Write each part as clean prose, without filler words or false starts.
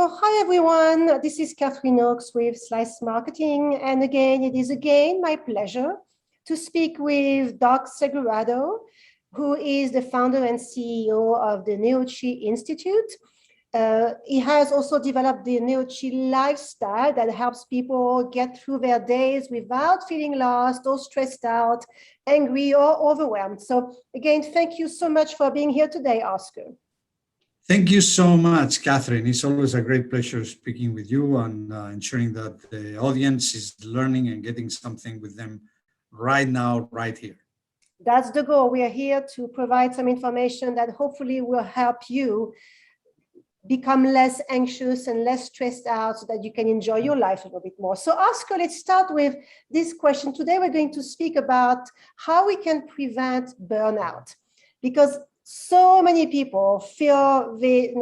So hi everyone, this is Catherine Oaks with Slice Marketing. And again, it is again my pleasure to speak with Doc Segurado, who is the founder and CEO of the Neo-Chi Institute. He has also developed the Neo-Chi lifestyle that helps people get through their days without feeling lost or stressed out, angry or overwhelmed. So again, thank you so much for being here today, Oscar. Thank you so much, Catherine. It's always a great pleasure speaking with you and ensuring that the audience is learning and getting something with them right now, right here. That's the goal. We are here to provide some information that hopefully will help you become less anxious and less stressed out so that you can enjoy your life a little bit more. So Oscar, let's start with this question. Today, we're going to speak about how we can prevent burnout, because so many people feel they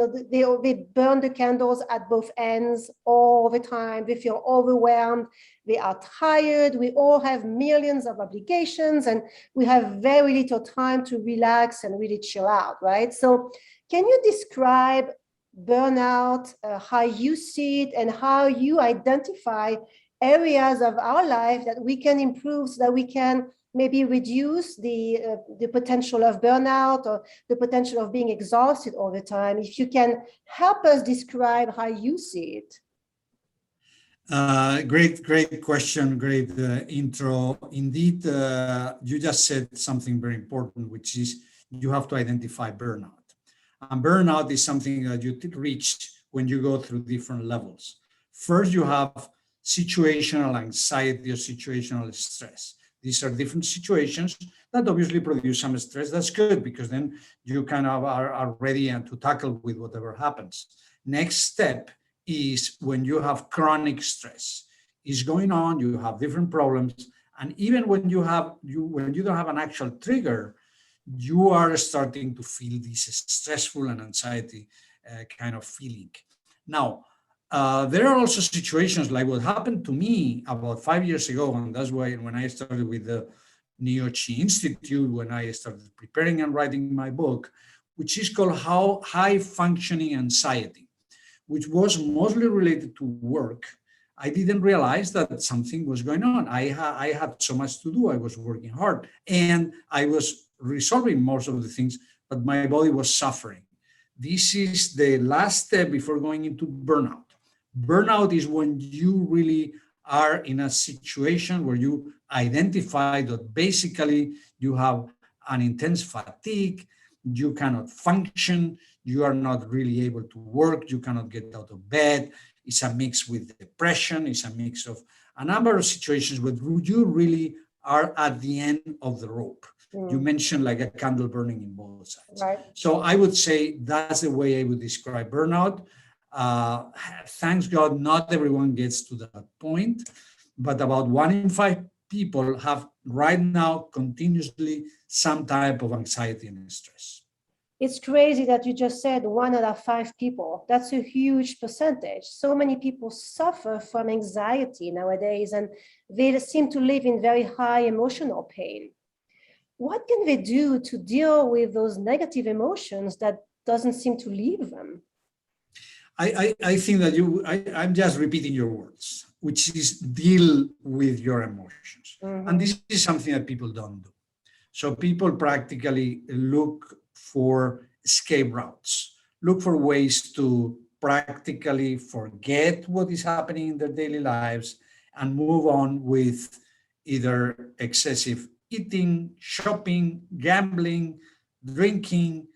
burn the candles at both ends all the time. They feel overwhelmed. They are tired. We all have millions of obligations and we have very little time to relax and really chill out, right? So can you describe burnout, how you see it and how you identify areas of our life that we can improve so that we can maybe reduce the potential of burnout or the potential of being exhausted all the time? If you can help us describe how you see it. Great question, great intro. Indeed, you just said something very important, which is you have to identify burnout. And burnout is something that you reach when you go through different levels. First, you have situational anxiety or situational stress. These are different situations that obviously produce some stress. That's good because then you kind of are ready and to tackle with whatever happens. Next step is when you have chronic stress. It's going on, you have different problems, and even when you don't have an actual trigger, you are starting to feel this stressful and anxiety kind of feeling. Now, there are also situations like what happened to me about 5 years ago, and that's why when I started with the Neo-Chi Institute, when I started preparing and writing my book, which is called High Functioning Anxiety, which was mostly related to work. I didn't realize that something was going on. I had so much to do. I was working hard and I was resolving most of the things, but my body was suffering. This is the last step before going into burnout. Burnout is when you really are in a situation where you identify that basically you have an intense fatigue, you cannot function, you are not really able to work, you cannot get out of bed. It's a mix with depression, it's a mix of a number of situations where you really are at the end of the rope. You mentioned like a candle burning in both sides. Right. So I would say that's the way I would describe burnout. Thanks God, not everyone gets to that point, but about 1 in 5 people have right now continuously some type of anxiety and stress. It's crazy that you just said 1 out of 5 people. That's a huge percentage. So many people suffer from anxiety nowadays, and they seem to live in very high emotional pain. What can they do to deal with those negative emotions that doesn't seem to leave them? I think that I'm just repeating your words, which is deal with your emotions. Mm-hmm. And this is something that people don't do. So people practically look for escape routes, look for ways to practically forget what is happening in their daily lives and move on with either excessive eating, shopping, gambling, drinking,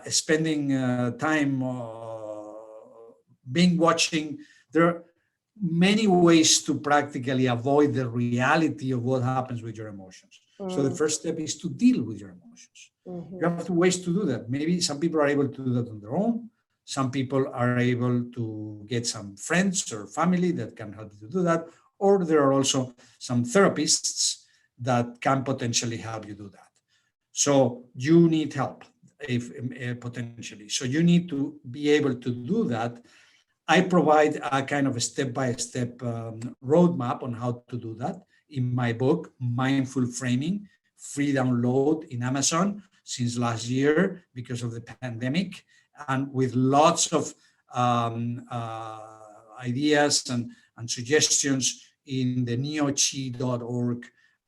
spending time binge watching. There are many ways to practically avoid the reality of what happens with your emotions. So the first step is to deal with your emotions. You have two ways to do that. Maybe some people are able to do that on their own. Some people are able to get some friends or family that can help you to do that. Or there are also some therapists that can potentially help you do that. So you need help potentially. So you need to be able to do that. I provide a kind of a step-by-step roadmap on how to do that in my book, Mindful Framing, free download in Amazon since last year because of the pandemic, and with lots of ideas and suggestions in the neochi.org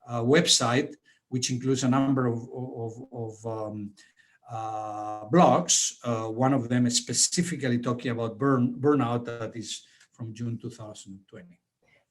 website, which includes a number of blogs. One of them is specifically talking about burnout, that is from June 2020.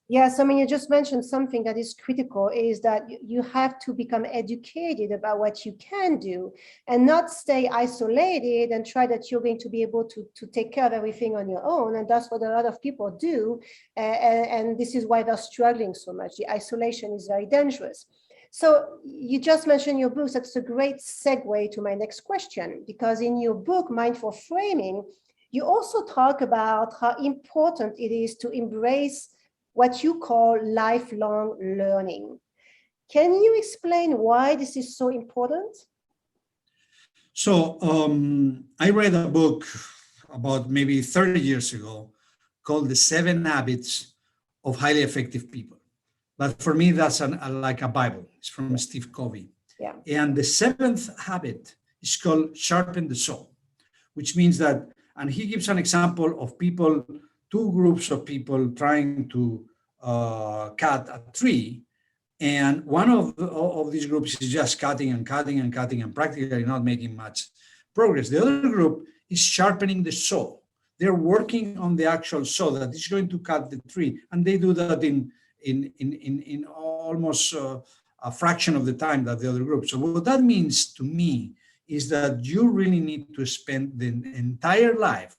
Yes, I mean, you just mentioned something that is critical, is that you have to become educated about what you can do and not stay isolated and try that you're going to be able to take care of everything on your own. And that's what a lot of people do. And this is why they're struggling so much. The isolation is very dangerous. So you just mentioned your books. That's a great segue to my next question, because in your book, Mindful Framing, you also talk about how important it is to embrace what you call lifelong learning. Can you explain why this is so important? So I read a book about maybe 30 years ago called The 7 Habits of Highly Effective People. But for me, that's like a Bible. It's from Steve Covey. Yeah. And the 7th habit is called Sharpen the Saw, which means that, and he gives an example of people, 2 groups of people trying to cut a tree, and one of these groups is just cutting and cutting and cutting and practically not making much progress. The other group is sharpening the saw. They're working on the actual saw that is going to cut the tree, and they do that in almost a fraction of the time that the other group. So what that means to me is that you really need to spend the entire life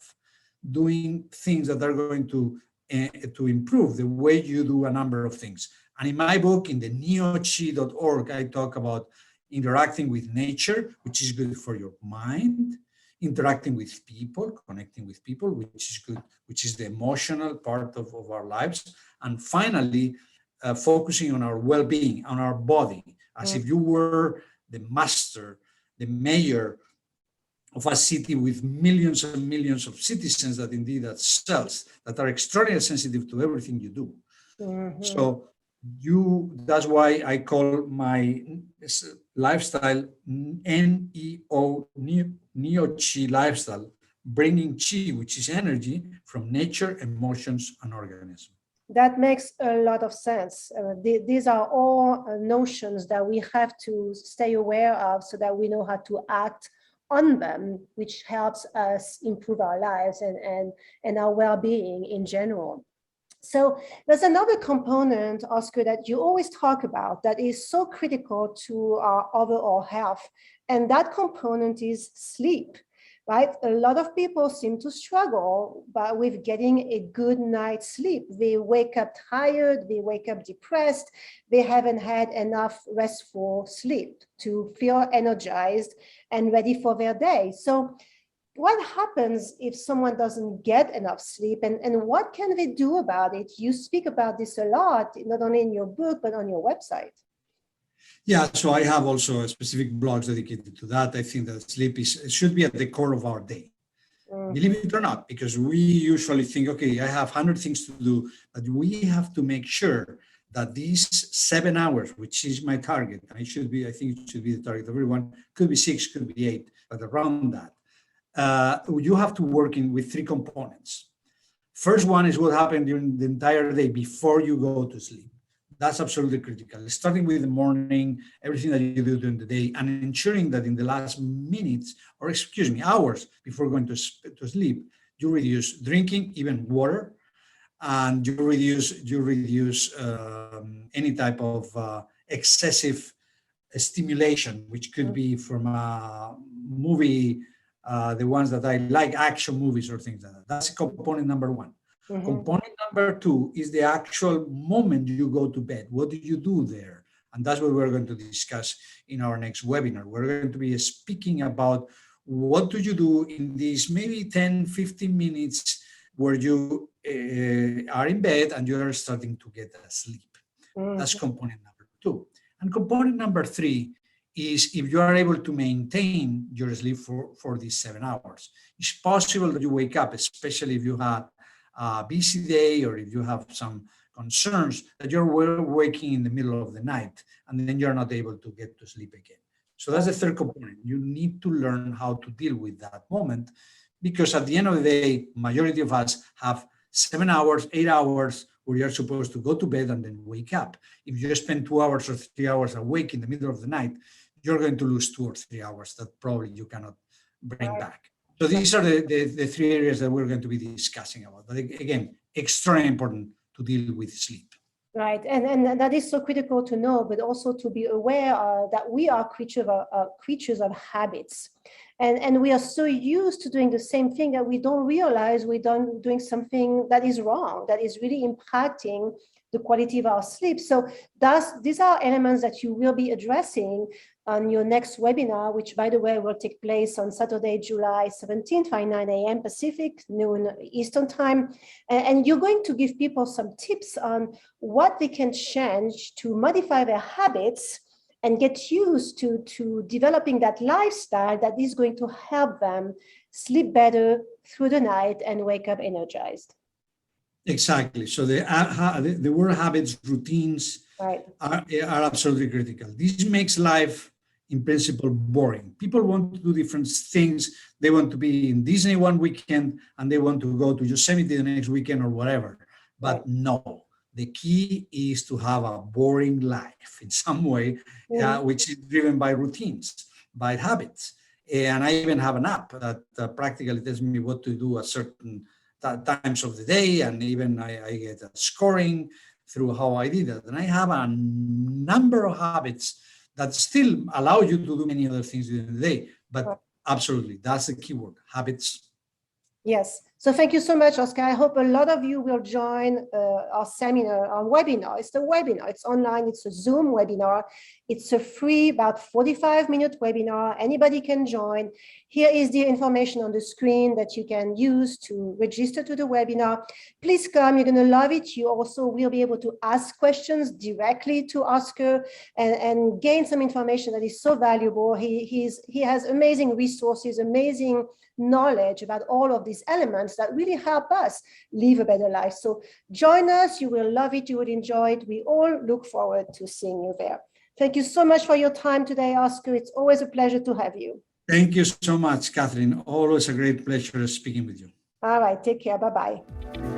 doing things that are going to improve the way you do a number of things. And in my book, in the neochi.org, I talk about interacting with nature, which is good for your mind, interacting with people, connecting with people, which is good, which is the emotional part of our lives. And finally, focusing on our well-being, on our body, as if you were the master, the mayor of a city with millions and millions of citizens that indeed are cells that are extraordinarily sensitive to everything you do. Mm-hmm. So that's why I call my lifestyle NEO, Neo-Chi lifestyle, bringing Chi, which is energy, from nature, emotions, and organism. That makes a lot of sense. These are all notions that we have to stay aware of so that we know how to act on them, which helps us improve our lives and our well-being in general. So there's another component, Oscar, that you always talk about that is so critical to our overall health, and that component is sleep. Right? A lot of people seem to struggle with getting a good night's sleep. They wake up tired, they wake up depressed, they haven't had enough restful sleep to feel energized and ready for their day. So what happens if someone doesn't get enough sleep, and what can they do about it? You speak about this a lot, not only in your book, but on your website. Yeah, so I have also specific blogs dedicated to that. I think that sleep should be at the core of our day. Mm-hmm. Believe it or not, because we usually think, okay, I have 100 things to do, but we have to make sure that these 7 hours, which is my target, and I think it should be the target of everyone, could be 6, could be 8, but around that, you have to work with 3 components. First one is what happened during the entire day before you go to sleep. That's absolutely critical. Starting with the morning, everything that you do during the day, and ensuring that in the last minutes, or hours before going to sleep, you reduce drinking, even water, and you reduce any type of excessive stimulation, which could be from a movie, the ones that I like, action movies or things like that. That's component number 1. Mm-hmm. Component number 2 is the actual moment you go to bed. What do you do there? And that's what we're going to discuss in our next webinar. We're going to be speaking about what do you do in these maybe 10, 15 minutes where you are in bed and you are starting to get asleep. Mm-hmm. That's component number 2. And component number 3 is if you are able to maintain your sleep for these 7 hours. It's possible that you wake up, especially if you have a busy day or if you have some concerns, that you're waking in the middle of the night and then you're not able to get to sleep again. So that's the third component. You need to learn how to deal with that moment, because at the end of the day, majority of us have 7 hours, 8 hours where you're supposed to go to bed and then wake up. If you spend 2 hours or 3 hours awake in the middle of the night, you're going to lose 2 or 3 hours that probably you cannot bring back. So these are the 3 areas that we're going to be discussing about. But again, extremely important to deal with sleep. Right, and that is so critical to know, but also to be aware that we are creatures of habits. And we are so used to doing the same thing that we don't realize we're doing something that is wrong, that is really impacting the quality of our sleep. So these are elements that you will be addressing on your next webinar, which, by the way, will take place on Saturday, July 17th by 9 a.m. Pacific, noon Eastern time. And you're going to give people some tips on what they can change to modify their habits and get used to developing that lifestyle that is going to help them sleep better through the night and wake up energized. Exactly. So the word habits, routines, right, are absolutely critical. This makes life, in principle, boring. People want to do different things. They want to be in Disney one weekend and they want to go to Yosemite the next weekend or whatever. But right. no, the key is to have a boring life in some way, which is driven by routines, by habits. And I even have an app that practically tells me what to do at certain times of the day, and even I get a scoring through how I did it. And I have a number of habits that still allow you to do many other things during the day. But absolutely, that's the keyword, habits. Yes. So thank you so much, Oscar. I hope a lot of you will join our seminar, our webinar. It's a webinar. It's online. It's a Zoom webinar. It's a free, about 45-minute webinar. Anybody can join. Here is the information on the screen that you can use to register to the webinar. Please come. You're going to love it. You also will be able to ask questions directly to Oscar and gain some information that is so valuable. He has amazing resources, amazing knowledge about all of these elements that really help us live a better life. So join us. You will love it. You will enjoy it. We all look forward to seeing you there. Thank you so much for your time today, Oscar. It's always a pleasure to have you. Thank you so much, Catherine. Always a great pleasure speaking with you. All right. Take care. Bye-bye.